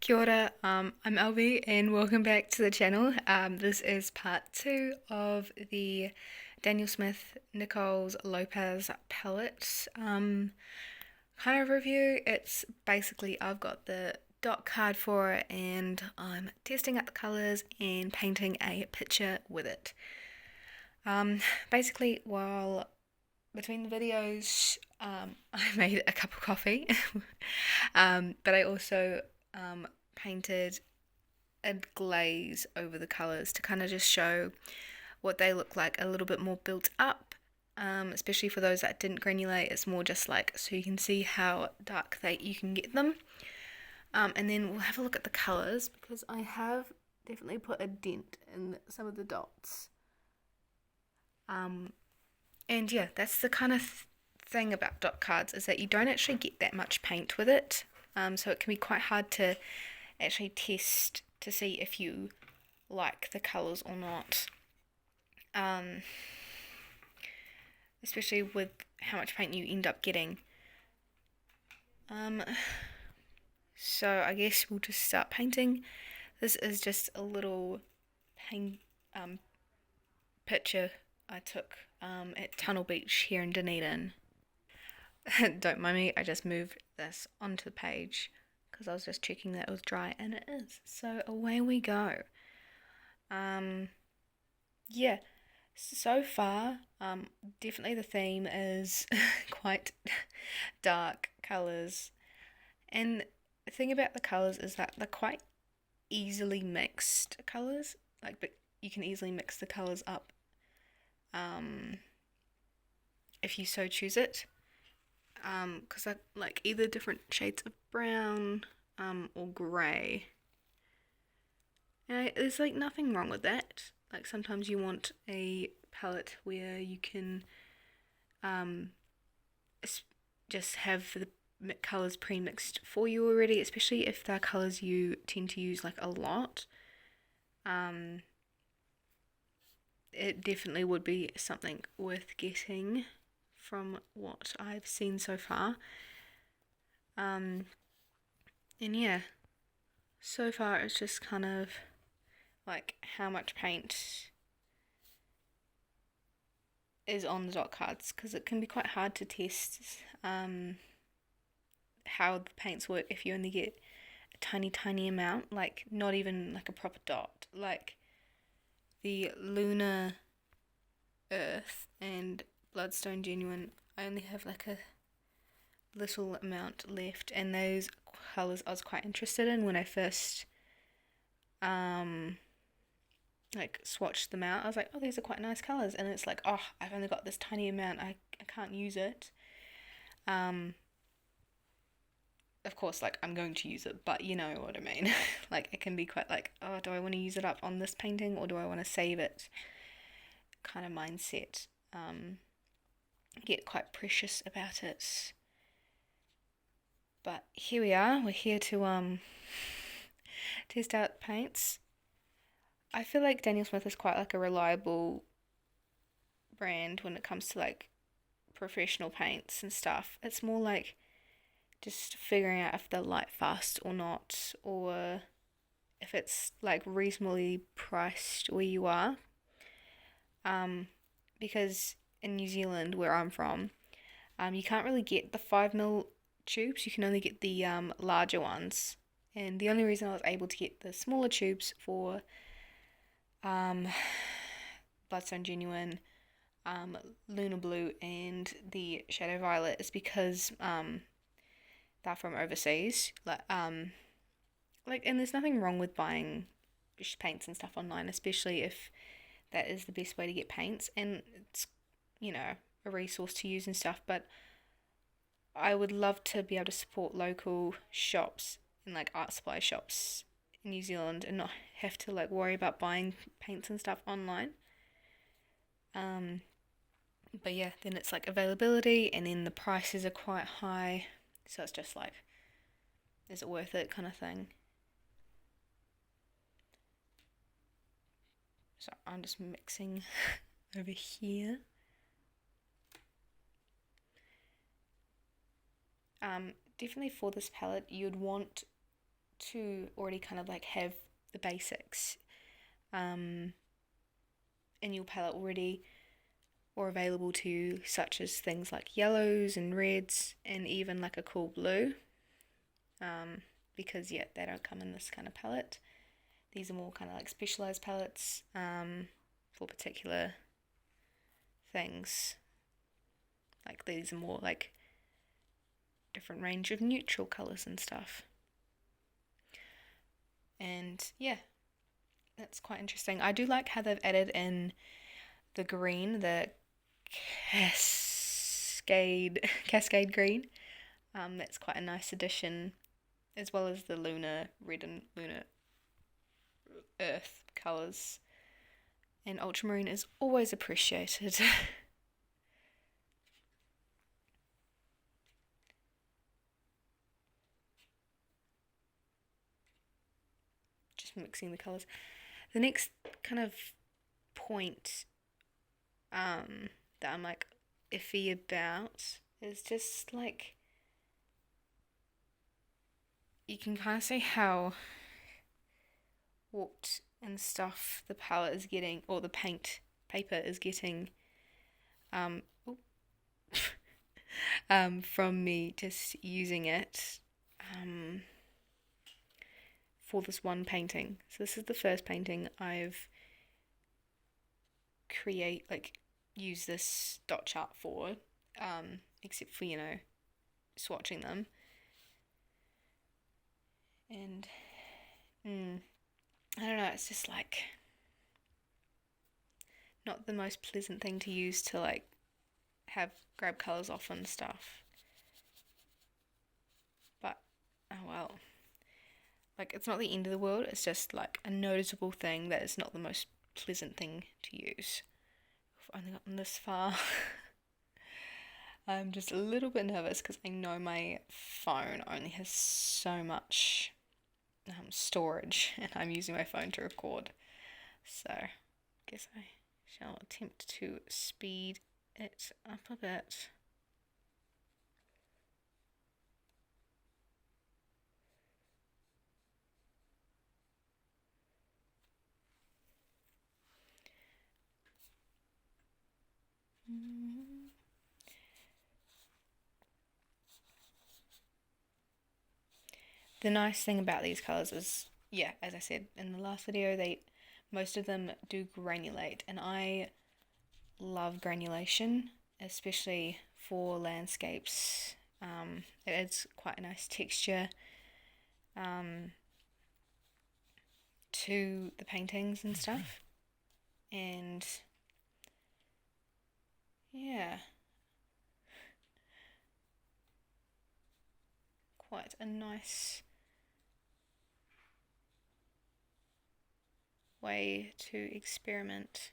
Kia ora, I'm Elby and welcome back to the channel. This is part 2 of the Daniel Smith Nicolas Lopez palette kind of review. It's basically I've got the dot card for it and I'm testing out the colours and painting a picture with it. Basically, while between the videos, I made a cup of coffee, but I also painted a glaze over the colours to kind of just show what they look like a little bit more built up, especially for those that didn't granulate. It's more just like so you can see how dark you can get them. And then we'll have a look at the colours because I have definitely put a dent in some of the dots. And yeah, that's the kind of thing about dot cards is that you don't actually get that much paint with it. So it can be quite hard to actually test to see if you like the colours or not. Especially with how much paint you end up getting. So I guess we'll just start painting. This is just a little picture I took at Tunnel Beach here in Dunedin. Don't mind me, I just moved this onto the page because I was just checking that it was dry, and it is. So away we go. Yeah, so far, definitely the theme is quite dark colours. And the thing about the colours is that they're quite easily mixed colours. But you can easily mix the colours up if you so choose it. Because I like either different shades of brown or grey. And there's like nothing wrong with that. Like sometimes you want a palette where you can just have the colours pre-mixed for you already, especially if they're colours you tend to use like a lot. It definitely would be something worth getting from what I've seen so far. And yeah, so far it's just kind of like how much paint is on the dot cards, because it can be quite hard to test how the paints work if you only get a tiny amount, like not even like a proper dot. Like the Lunar Earth and Bloodstone Genuine, I only have like a little amount left, and those colours I was quite interested in when I first like swatched them out. I was like, oh, these are quite nice colours, and it's like, oh, I've only got this tiny amount, I can't use it. Of course, like I'm going to use it, but you know what I mean. Like it can be quite like, oh, do I want to use it up on this painting or do I want to save it kind of mindset. Get quite precious about it. But here we are, we're here to test out paints. I feel like Daniel Smith is quite like a reliable brand when it comes to like professional paints and stuff. It's more like just figuring out if they're light fast or not, or if it's like reasonably priced where you are. Because in New Zealand, where I'm from, you can't really get the 5mm tubes. You can only get the larger ones. And the only reason I was able to get the smaller tubes for Bloodstone Genuine, Lunar Blue, and the Shadow Violet is because they're from overseas. And there's nothing wrong with buying paints and stuff online, especially if that is the best way to get paints and it's, a resource to use and stuff. But I would love to be able to support local shops and like art supply shops in New Zealand and not have to like worry about buying paints and stuff online. But yeah, then it's like availability and then the prices are quite high, so it's just like, is it worth it kind of thing. So I'm just mixing over here. Definitely for this palette, you'd want to already kind of like have the basics in your palette already or available to you, such as things like yellows and reds and even like a cool blue, because yeah, they don't come in this kind of palette. These are more kind of like specialized palettes for particular things. Like these are more like different range of neutral colors and stuff. And yeah, that's quite interesting. I do like how they've added in the green, the cascade green. That's quite a nice addition, as well as the lunar red and lunar earth colours. And ultramarine is always appreciated. Just mixing the colours. The next kind of point that I'm like iffy about is just like you can kind of see how warped and stuff the palette is getting, or the paint paper is getting, from me just using it for this one painting. So this is the first painting I've use this dot chart for, except for, swatching them. And I don't know, it's just like not the most pleasant thing to use to like grab colours off and stuff. But oh well. Like, it's not the end of the world, it's just like a noticeable thing that is not the most pleasant thing to use. I've only gotten this far. I'm just a little bit nervous because I know my phone only has so much storage, and I'm using my phone to record. So, I guess I shall attempt to speed it up a bit. The nice thing about these colours is, yeah, as I said in the last video, most of them do granulate, and I love granulation, especially for landscapes. It adds quite a nice texture to the paintings and stuff. And yeah, quite a nice way to experiment.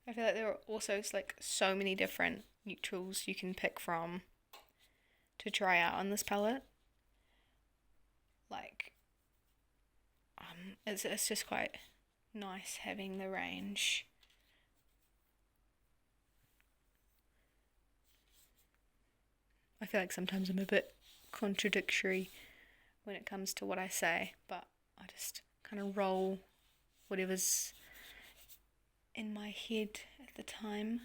I feel like there are also like so many different neutrals you can pick from to try out on this palette. Like, it's just quite nice having the range. I feel like sometimes I'm a bit contradictory when it comes to what I say, but I just kind of roll whatever's in my head at the time.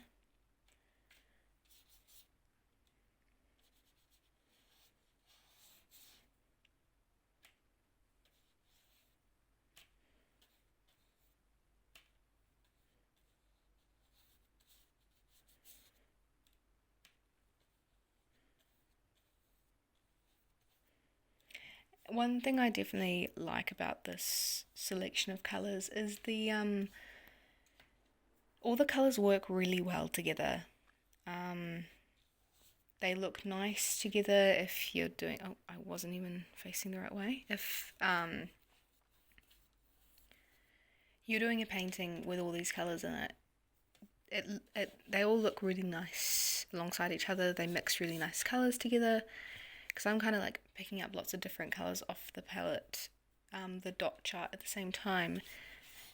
One thing I definitely like about this selection of colours is all the colours work really well together. They look nice together if you're doing, oh, I wasn't even facing the right way. If you're doing a painting with all these colours in it, they all look really nice alongside each other. They mix really nice colours together, because I'm kind of like picking up lots of different colours off the palette the dot chart at the same time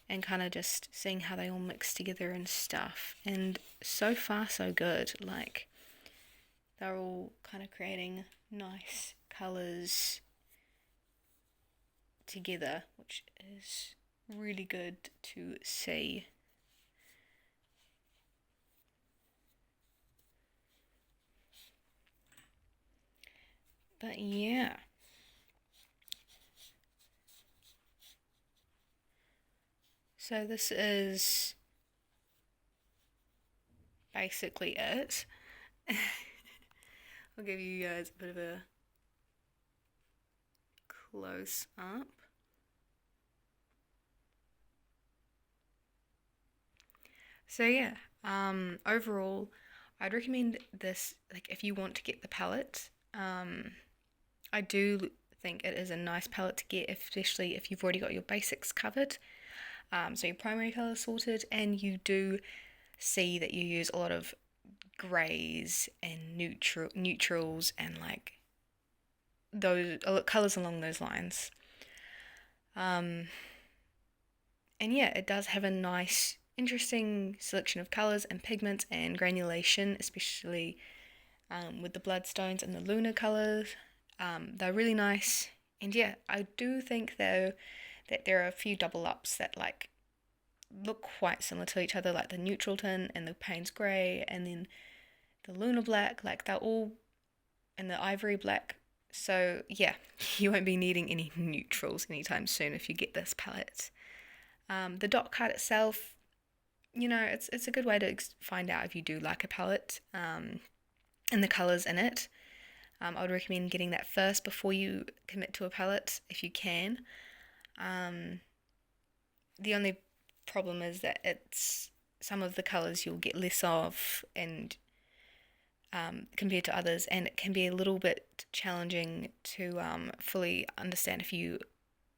and kind of just seeing how they all mix together and stuff. And so far, so good. Like, they're all kind of creating nice colours together, which is really good to see. But yeah. So this is basically it. I'll give you guys a bit of a close up. So yeah, overall, I'd recommend this, like, if you want to get the palette. I do think it is a nice palette to get, especially if you've already got your basics covered. So your primary colour sorted, and you do see that you use a lot of greys and neutrals and like those colours along those lines. And yeah, it does have a nice, interesting selection of colours and pigments and granulation, especially with the bloodstones and the lunar colours. They're really nice. And yeah, I do think though that there are a few double ups that like look quite similar to each other, like the neutral tint and the Payne's grey and then the lunar black, like they're all in the ivory black. So yeah, you won't be needing any neutrals anytime soon if you get this palette. The dot card itself, it's a good way to find out if you do like a palette and the colours in it. I would recommend getting that first before you commit to a palette if you can. The only problem is that it's some of the colours you'll get less of and compared to others, and it can be a little bit challenging to fully understand if you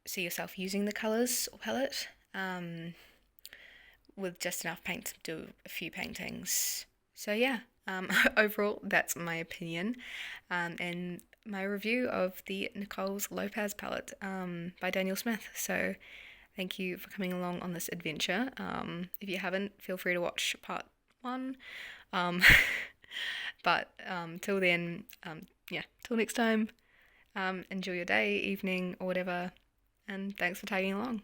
see yourself using the colours or palette with just enough paint to do a few paintings. So yeah, overall that's my opinion and my review of the Nicolas Lopez palette by Daniel Smith. So thank you for coming along on this adventure. If you haven't, feel free to watch part 1. But till then, till next time, enjoy your day, evening, or whatever, and thanks for tagging along.